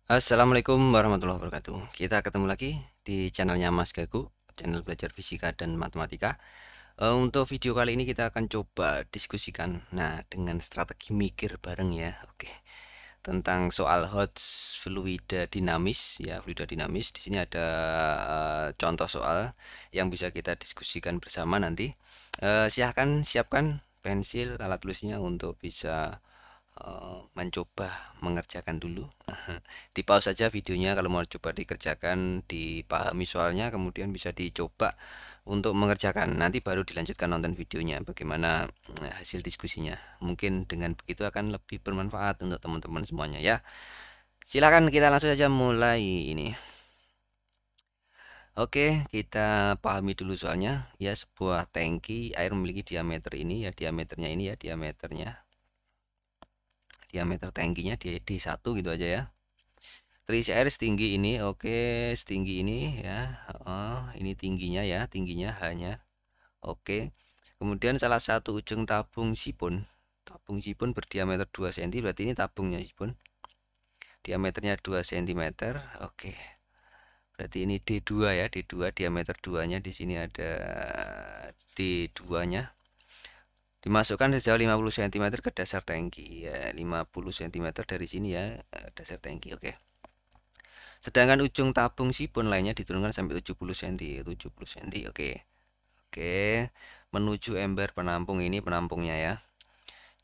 Assalamualaikum warahmatullahi wabarakatuh. Kita ketemu lagi di channelnya Mas Gagu, channel belajar fisika dan matematika. Untuk video kali ini kita akan coba diskusikan, nah dengan strategi mikir bareng ya, oke, tentang soal Hodge fluida dinamis ya, fluida dinamis. Di sini ada contoh soal yang bisa kita diskusikan bersama nanti. Silahkan siapkan pensil, alat tulisnya untuk bisa mencoba mengerjakan dulu. Di pause saja videonya kalau mau coba dikerjakan, dipahami soalnya, kemudian bisa dicoba untuk mengerjakan. Nanti baru dilanjutkan nonton videonya bagaimana hasil diskusinya. Mungkin dengan begitu akan lebih bermanfaat untuk teman-teman semuanya ya. Silakan kita langsung saja mulai ini. Oke, kita pahami dulu soalnya. Ya, sebuah tangki air memiliki diameter ini ya, diameternya ini ya, diameter tangkinya D1 gitu aja ya. Terisi air setinggi ini, oke, setinggi ini ya. Ini tingginya ya, tingginya hanya, oke. Kemudian salah satu ujung tabung sipon berdiameter 2 cm, berarti ini tabungnya sipon. Diameternya 2 cm, oke. Berarti ini D2 ya, D2 diameter 2-nya di sini ada D2-nya. Dimasukkan sejauh 50 cm ke dasar tangki ya, 50 cm dari sini ya, dasar tangki, oke. Sedangkan ujung tabung sipon lainnya diturunkan sampai 70 cm, 70 cm. Oke. Oke, menuju ember penampung, ini penampungnya ya.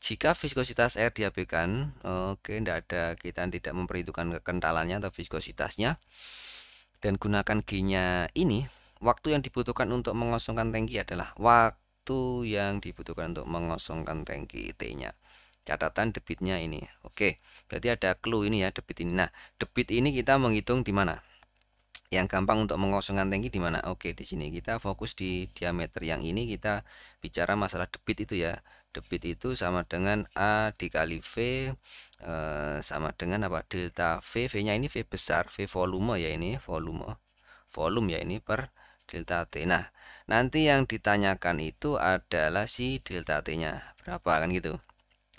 Jika viskositas air diabaikan, oke, tidak ada, kita tidak memperhitungkan kekentalannya atau viskositasnya, dan gunakan G-nya ini, waktu yang dibutuhkan untuk mengosongkan tangki adalah waktu yang dibutuhkan untuk mengosongkan tangki, T-nya. Catatan debitnya ini. Oke, berarti ada clue ini ya, debit ini. Nah, debit ini kita menghitung di mana? Yang gampang untuk mengosongkan tangki di mana? Oke, di sini kita fokus di diameter yang ini, kita bicara masalah debit itu ya. Debit itu sama dengan A dikali V, sama dengan apa? Delta V. V-nya ini V besar, V volume ya, ini volume. Volume ya ini per delta T. Nah, nanti yang ditanyakan itu adalah si delta T-nya. Berapa kan gitu?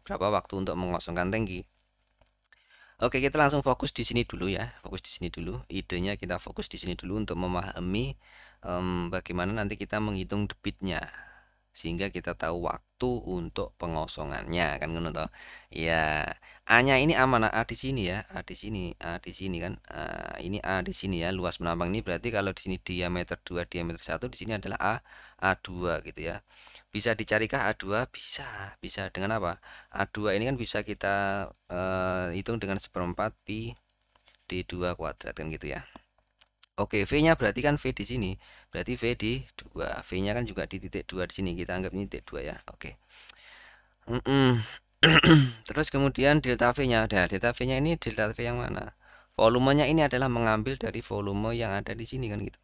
Berapa waktu untuk mengosongkan tangki? Oke, kita langsung fokus di sini dulu ya. Fokus di sini dulu. Idenya kita fokus di sini dulu untuk memahami bagaimana nanti kita menghitung debitnya, sehingga kita tahu waktu untuk pengosongannya kan ngono toh. Ya, A-nya ini A mana? A di sini ya. A di sini, A di sini kan. Ini A di sini ya. Luas penampang ini berarti kalau di sini diameter 2, diameter 1, di sini adalah A2 gitu ya. Bisa dicarikah A2? Bisa. Bisa dengan apa? A2 ini kan bisa kita hitung dengan seperempat pi D2 kuadrat kan gitu ya. Oke, V-nya berarti kan V di sini. Berarti V di 2. V-nya kan juga di titik 2 di sini. Kita anggap ini titik 2 ya. Oke. Terus kemudian delta V-nya. Nah, delta V-nya ini delta V yang mana? Volumenya ini adalah mengambil dari volume yang ada di sini kan gitu.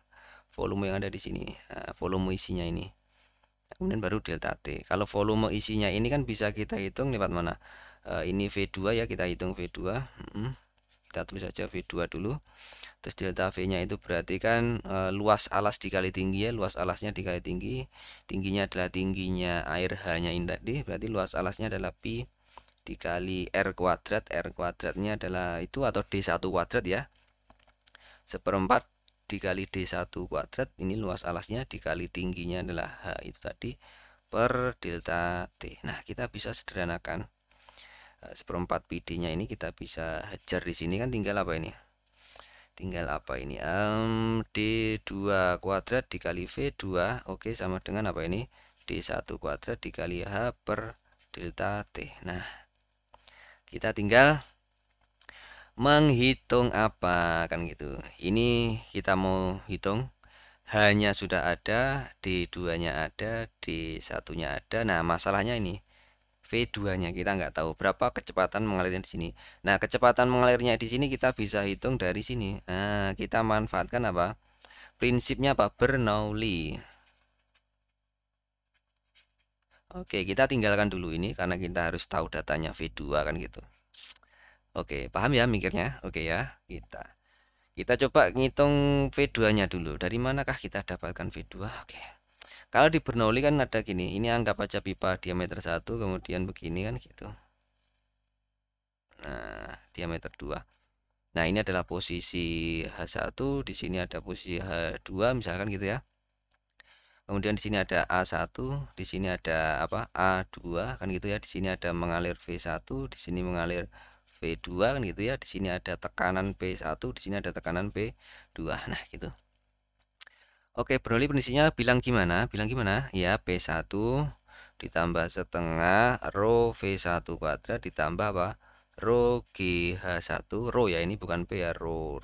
Volume yang ada di sini. Nah, volume isinya ini. Kemudian baru delta T. Kalau volume isinya ini kan bisa kita hitung lewat mana? Ini V2 ya, kita hitung V2. Kita tulis saja V2 dulu. Terus delta V-nya itu berarti kan luas alas dikali tinggi ya, luas alasnya dikali tinggi. Tingginya adalah tingginya air H-nya ini tadi, berarti luas alasnya adalah pi dikali R kuadrat. R kuadratnya adalah itu, atau D1 kuadrat ya. Seperempat dikali D1 kuadrat, ini luas alasnya, dikali tingginya adalah H itu tadi, per delta T. Nah, kita bisa sederhanakan. Seperempat pi D-nya ini kita bisa hajar di sini kan, tinggal apa ini? Tinggal apa ini? D2 kuadrat dikali V2, oke, sama dengan apa ini? D1 kuadrat dikali H per delta T. Nah, kita tinggal menghitung apa kan gitu. Ini kita mau hitung, hanya sudah ada, D2-nya ada, D1-nya ada. Nah, masalahnya ini V2-nya kita nggak tahu berapa kecepatan mengalirnya di sini. Nah, kecepatan mengalirnya di sini kita bisa hitung dari sini. Nah, kita manfaatkan apa? Prinsipnya apa? Bernoulli. Oke, kita tinggalkan dulu ini karena kita harus tahu datanya V2 kan gitu. Oke, paham ya mikirnya? Oke ya, kita coba ngitung V2-nya dulu. Dari manakah kita dapatkan V2? Oke. Kalau di Bernoulli kan ada gini, ini anggap aja pipa diameter 1, kemudian begini kan gitu. Nah, diameter 2. Nah, ini adalah posisi H1, di sini ada posisi H2 misalkan gitu ya. Kemudian di sini ada A1, di sini ada apa? A2 kan gitu ya. Di sini ada mengalir V1, di sini mengalir V2 kan gitu ya. Di sini ada tekanan P1, di sini ada tekanan P2. Nah, gitu. Oke, Broly prinsipnya bilang gimana? Bilang gimana? Ya, P1 ditambah setengah rho V1 kuadrat ditambah apa? Rho GH1, rho ya, ini bukan P ya, rho.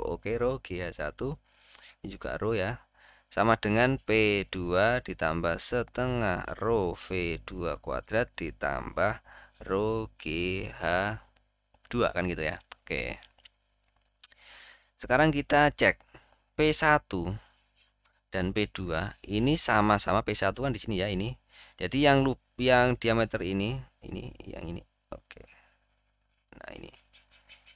Oke, rho GH1 ini juga rho ya. Sama dengan P2 ditambah setengah rho V2 kuadrat ditambah rho GH2 kan gitu ya. Oke. Sekarang kita cek P1 dan P2 ini sama-sama P1 kan di sini ya ini. Jadi yang diameter ini yang ini. Oke. Nah,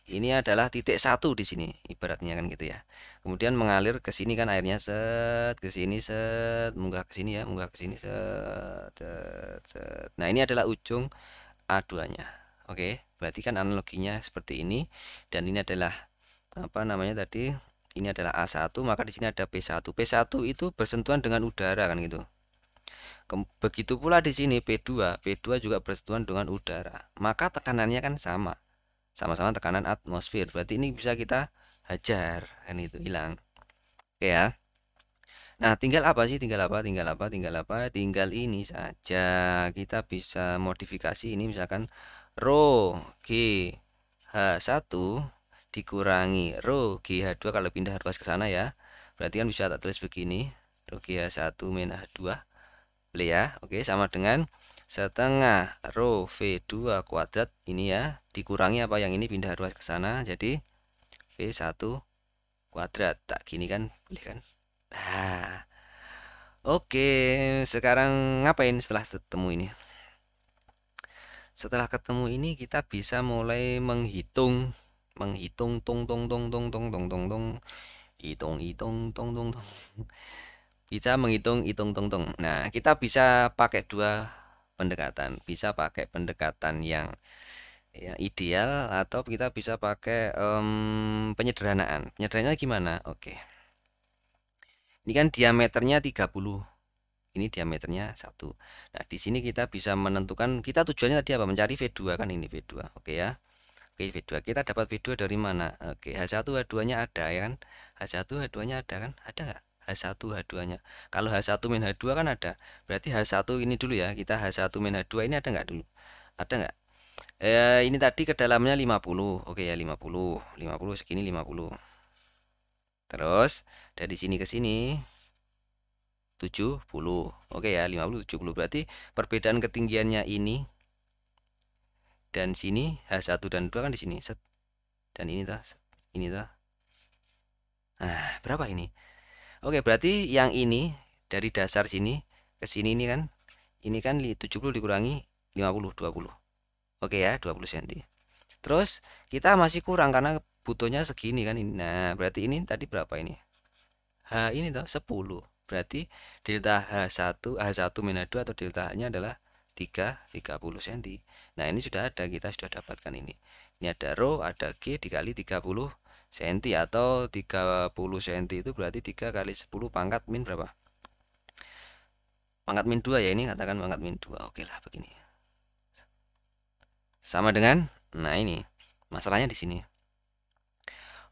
ini adalah titik satu di sini ibaratnya kan gitu ya. Kemudian mengalir ke sini kan airnya set ke sini set munggah ke sini ya, munggah ke sini set, set, set. Nah, ini adalah ujung A2-nya. Oke, berarti kan analoginya seperti ini dan ini adalah apa namanya tadi? Ini adalah A1, maka di sini ada P1. P1 itu bersentuhan dengan udara kan gitu. Begitu pula di sini P2, P2 juga bersentuhan dengan udara. Maka tekanannya kan sama-sama tekanan atmosfer. Berarti ini bisa kita hajar kan itu hilang. Oke ya. Nah, tinggal apa sih? Tinggal apa? Tinggal apa? Tinggal apa? Tinggal ini saja. Kita bisa modifikasi ini misalkan rho G H1 dikurangi rho GH2 kalau pindah ruas ke sana ya. Berarti kan bisa tak tulis begini. Rho GH1 min H2 boleh ya. Oke, sama dengan setengah rho V2 kuadrat ini ya dikurangi apa yang ini pindah ruas ke sana jadi V1 kuadrat. Tak gini kan boleh kan? Nah, oke, sekarang ngapain setelah ketemu ini? Setelah ketemu ini kita bisa mulai menghitung tong tong tong tong tong tong tong tong hitung tong tong tong. Bisa menghitung hitung tong tong. Nah, kita bisa pakai dua pendekatan. Bisa pakai pendekatan yang ideal atau kita bisa pakai penyederhanaan. Penyederhanaannya gimana? Oke. Ini kan diameternya 30. Ini diameternya 1. Nah, di sini kita bisa menentukan kita tujuannya tadi apa? Mencari V2 kan ini V2. Oke ya. Oke, V2. Kita dapat V2 dari mana? Oke, H1 H2-nya ada ya kan? H1 H2-nya ada kan? Ada nggak? H1 H2-nya. Kalau H1 min H2 kan ada. Berarti H1 ini dulu ya. Kita H1 min H2 ini ada nggak dulu? Ada nggak? Ini tadi kedalamannya 50. Oke ya, 50. 50 segini 50. Terus dari sini ke sini 70. Oke ya, 50 70. Berarti perbedaan ketinggiannya ini dan sini H1 dan 2 kan di sini. Set. Dan ini tah, ini tah. Nah, berapa ini? Oke, berarti yang ini dari dasar sini ke sini ini kan 70 dikurangi 50 20. Oke ya, 20 cm. Terus kita masih kurang karena butuhnya segini kan ini. Nah, berarti ini tadi berapa ini? H ini tuh 10. Berarti delta H1 min H2 atau delta H-nya adalah 30 cm. Nah, ini sudah ada, kita sudah dapatkan ini. Ini ada rho, ada G dikali 30 cm atau 30 cm itu berarti 3 kali 10 pangkat min berapa? Pangkat min 2 ya, ini katakan pangkat min 2. Oke lah begini. Sama dengan nah ini. Masalahnya di sini.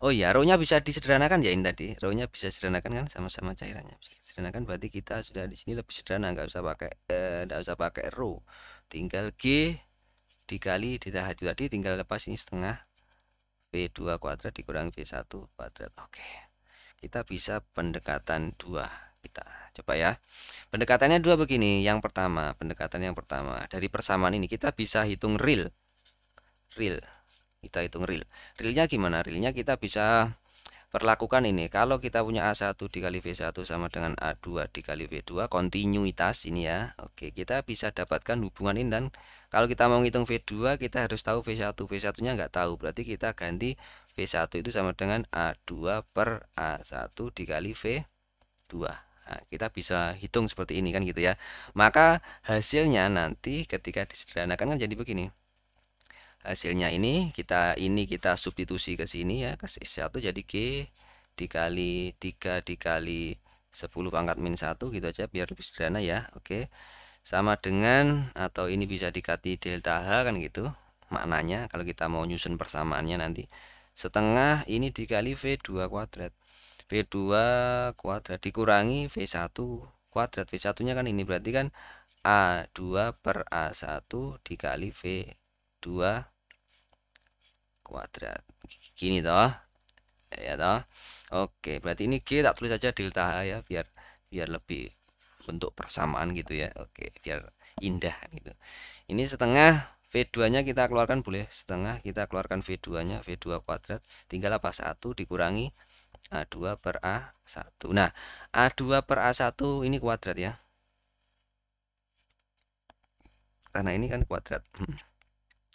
Oh iya, rho-nya bisa disederhanakan ya ini tadi. Rho-nya bisa disederhanakan kan sama-sama cairannya. Bisa disederhanakan berarti kita sudah di sini lebih sederhana, nggak usah pakai rho. Tinggal G dikali delta H tadi tinggal lepas ini setengah V2 kuadrat dikurangi V1 kuadrat. Oke. Kita bisa pendekatan 2. Kita coba ya. Pendekatannya 2 begini. Pendekatan yang pertama dari persamaan ini kita bisa hitung real. Kita hitung realnya gimana? Realnya kita bisa perlakukan ini. Kalau kita punya A1 dikali V1 sama dengan A2 dikali V2 kontinuitas ini ya. Oke, kita bisa dapatkan hubungan ini dan kalau kita mau ngitung V2 kita harus tahu V1. V1-nya nggak tahu. Berarti kita ganti V1 itu sama dengan A2 per A1 dikali V2. Nah, kita bisa hitung seperti ini kan gitu ya. Maka hasilnya nanti ketika disederhanakan kan jadi begini. hasilnya ini kita substitusi ke sini ya, ke 1 jadi G dikali 3 dikali 10 pangkat min 1 gitu aja biar lebih sederhana ya. Oke. Sama dengan atau ini bisa dikali delta H kan gitu. Maknanya kalau kita mau nyusun persamaannya nanti setengah ini dikali V2 kuadrat. V2 kuadrat dikurangi V1 kuadrat. V1 nya kan ini berarti kan A2 per A1 dikali V2 kuadrat. Gini toh. Ya toh. Oke, berarti ini G tak tulis aja delta H ya biar lebih bentuk persamaan gitu ya. Oke, biar indah gitu. Ini setengah V2-nya kita keluarkan boleh setengah kita keluarkan V2-nya V2 kuadrat tinggal apa 1 dikurangi A2 per A1. Nah, A2 per A1 ini kuadrat ya. Karena ini kan kuadrat.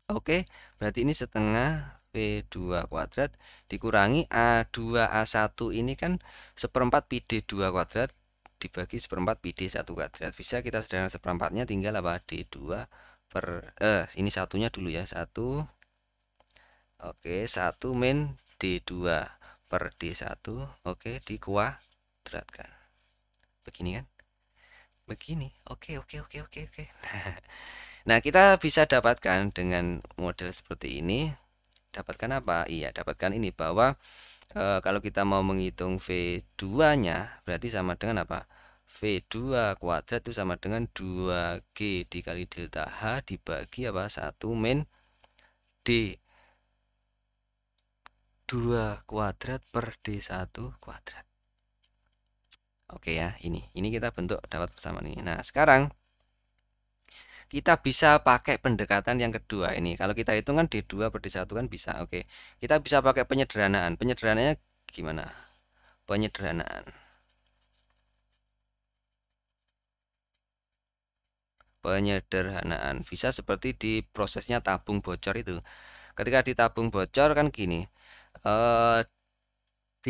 Oke, berarti ini setengah V2 kuadrat dikurangi A2 A1 ini kan seperempat pi D2 kuadrat dibagi seperempat pi D1 kuadrat. Bisa kita sederhanakan seperempatnya tinggal apa D2 per ini satunya dulu ya. 1 oke, 1 min D2 per D1 oke dikuadratkan. Begini kan? Begini. Oke. Nah, kita bisa dapatkan dengan model seperti ini. Dapatkan apa? Iya, dapatkan ini bahwa kalau kita mau menghitung V2-nya berarti sama dengan apa? V2 kuadrat itu sama dengan 2G dikali delta H dibagi apa? 1 min D2 kuadrat per D1 kuadrat. Oke ya, ini kita bentuk dapat persamaan ini. Nah, sekarang kita bisa pakai pendekatan yang kedua ini. Kalau kita hitung kan D2 per D1 kan bisa. Oke. Kita bisa pakai penyederhanaan. Penyederhanaannya gimana? Penyederhanaan. Penyederhanaan bisa seperti di prosesnya tabung bocor itu. Ketika ditabung bocor kan gini. D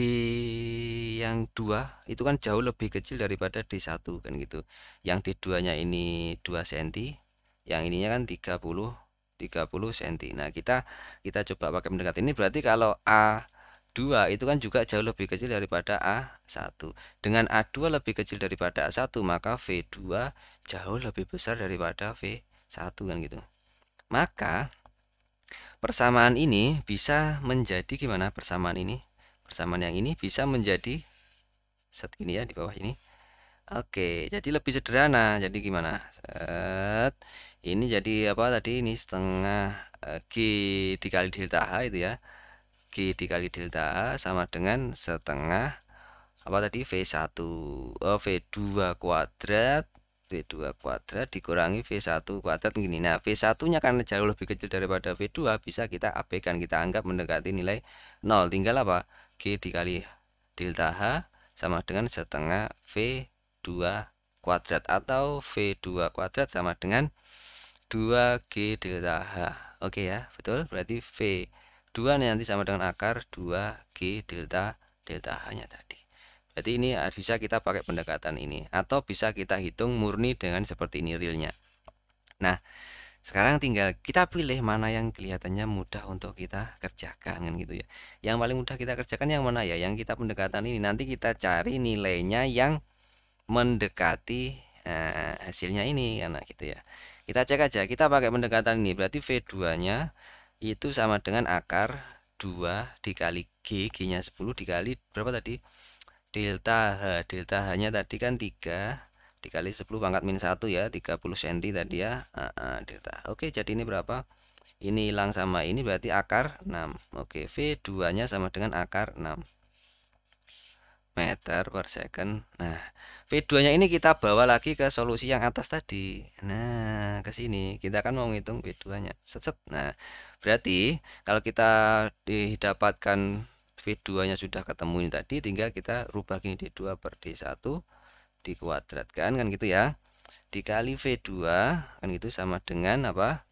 yang 2 itu kan jauh lebih kecil daripada D1 kan gitu. Yang D2-nya ini 2 cm, yang ininya kan 30 cm. Nah, kita coba pakai pendekatan ini berarti kalau A2 itu kan juga jauh lebih kecil daripada A1. Dengan A2 lebih kecil daripada A1, maka V2 jauh lebih besar daripada V1 kan gitu. Maka persamaan ini bisa menjadi gimana persamaan ini? Persamaan yang ini bisa menjadi set ini ya di bawah ini. Oke, jadi lebih sederhana. Jadi gimana? Set. Ini jadi apa tadi? Ini setengah G dikali delta H itu ya. G dikali delta H sama dengan setengah apa tadi? V1 V2 kuadrat V2 kuadrat dikurangi V1 kuadrat gini. Nah, V1-nya karena jauh lebih kecil daripada V2 bisa kita abaikan, kita anggap mendekati nilai 0. Tinggal apa? G dikali delta H sama dengan setengah V2 kuadrat atau V2 kuadrat sama dengan 2G delta H. Oke ya, betul. Berarti V2 nanti sama dengan akar 2G delta H-nya tadi. Berarti ini bisa kita pakai pendekatan ini atau bisa kita hitung murni dengan seperti ini realnya. Nah, sekarang tinggal kita pilih mana yang kelihatannya mudah untuk kita kerjakan kan gitu ya. Yang paling mudah kita kerjakan yang mana ya? Yang kita pendekatan ini nanti kita cari nilainya yang mendekati hasilnya ini karena gitu ya. Kita cek aja, kita pakai pendekatan ini berarti V2-nya itu sama dengan akar 2 dikali G, G-nya 10 dikali berapa tadi? Delta H-nya tadi kan 3 dikali 10 pangkat min 1 ya, 30 cm tadi ya. Delta. Oke, jadi ini berapa? Ini hilang sama ini berarti akar 6. Oke, V2-nya sama dengan akar 6 meter per second. Nah, V2-nya ini kita bawa lagi ke solusi yang atas tadi. Nah, ke sini kita kan mau ngitung V2-nya. Set. Nah, berarti kalau kita didapatkan V2-nya sudah ketemu ini tadi, tinggal kita rubah gini D2 per D1 dikuadratkan kan gitu ya. Dikali V2 kan gitu sama dengan apa?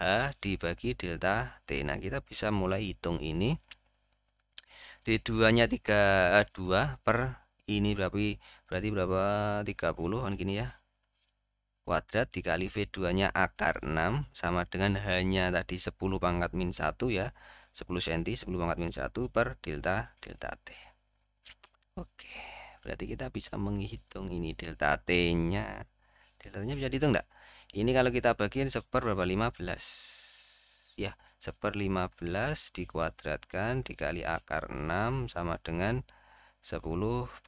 H dibagi delta T. Nah, kita bisa mulai hitung ini. D2-nya 32 per ini berarti berapa? 30 kan gini ya. kuadrat dikali V2-nya akar 6 sama dengan hanya tadi 10 pangkat min 1 ya. 10 cm 10 pangkat min 1 per delta T. Oke, berarti kita bisa menghitung ini delta T-nya. Delta T-nya bisa dihitung enggak? Ini kalau kita bagiin seper berapa? 15. Ya, seper 15 dikuadratkan dikali akar 6 sama dengan 10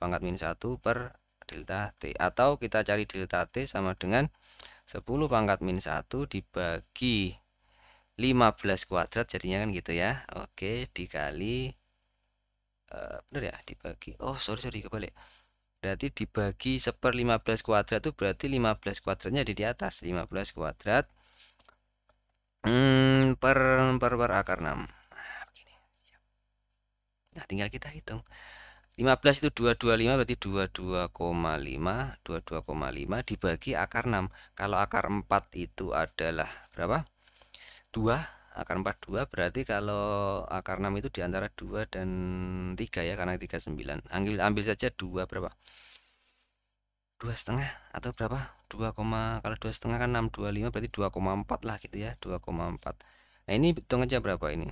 pangkat min 1 per delta T. Atau kita cari delta T sama dengan 10 pangkat min 1 dibagi 15 kuadrat jadinya kan gitu ya. Oke, dikali bener ya, dibagi. Oh, sorry kebalik. Berarti dibagi seper 15 kuadrat itu berarti 15 kuadratnya ada di atas. 15 kuadrat per akar 6. Nah, begini. Nah, tinggal kita hitung. 15 itu 225 berarti 22,5 22,5 dibagi akar 6. Kalau akar 4 itu adalah berapa? 2. Akar 4 2 berarti kalau akar 6 itu diantara 2 dan 3 ya, karena 39. Ambil saja 2 berapa? 2,5 atau berapa? 2, kalau 2,5 kan 625 berarti 2,4 lah gitu ya, 2,4. Nah, ini hitung aja berapa ini.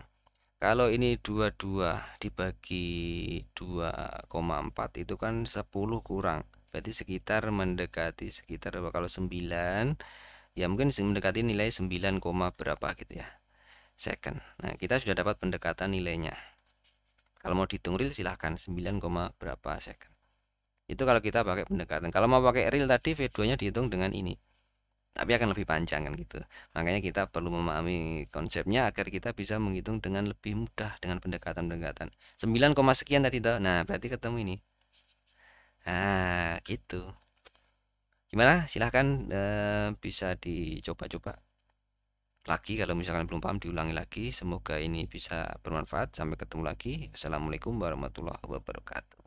Kalau ini 22 dibagi 2,4 itu kan 10 kurang. Berarti sekitar mendekati sekitar kalau 9 ya mungkin mendekati nilai 9, berapa gitu ya. Second. Nah, kita sudah dapat pendekatan nilainya. Kalau mau dihitung real silahkan 9, berapa second. Itu kalau kita pakai pendekatan. Kalau mau pakai real tadi V2-nya dihitung dengan ini. Tapi akan lebih panjang kan gitu. Makanya kita perlu memahami konsepnya agar kita bisa menghitung dengan lebih mudah dengan pendekatan-pendekatan. 9, sekian tadi toh. Nah, berarti ketemu ini. Nah, gitu. Gimana? Silahkan bisa dicoba-coba lagi. Kalau misalkan belum paham diulangi lagi. Semoga ini bisa bermanfaat. Sampai ketemu lagi. Assalamualaikum warahmatullahi wabarakatuh.